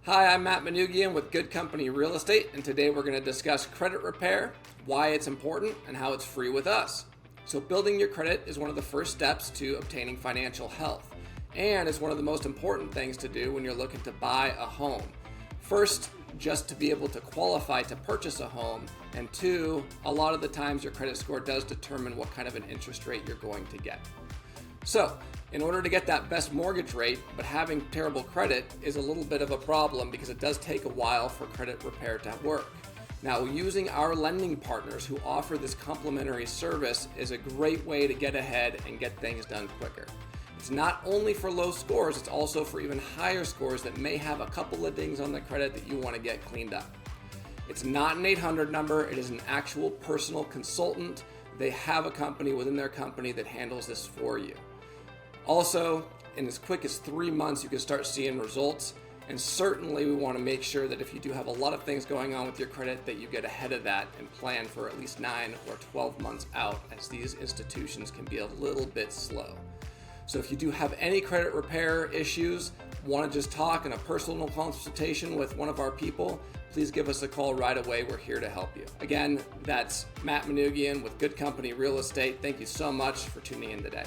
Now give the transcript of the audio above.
Hi, I'm Matt Manugian with Good Company Real Estate, and today we're going to discuss credit repair, why it's important, and how it's free with us. So building your credit is one of the first steps to obtaining financial health, and it's one of the most important things to do when you're looking to buy a home. First, just to be able to qualify to purchase a home, and two, a lot of the times your credit score does determine what kind of an interest rate you're going to get. So, in order to get that best mortgage rate, but having terrible credit is a little bit of a problem because it does take a while for credit repair to work. Now, using our lending partners who offer this complimentary service is a great way to get ahead and get things done quicker. It's not only for low scores, it's also for even higher scores that may have a couple of dings on the credit that you want to get cleaned up. It's not an 800 number, it is an actual personal consultant. They have a company within their company that handles this for you. Also, in as quick as 3 months, you can start seeing results. And certainly we want to make sure that if you do have a lot of things going on with your credit, that you get ahead of that and plan for at least 9 or 12 months out, as these institutions can be a little bit slow. So if you do have any credit repair issues, want to just talk in a personal consultation with one of our people, please give us a call right away. We're here to help you. Again, that's Matt Manugian with Good Company Real Estate. Thank you so much for tuning in today.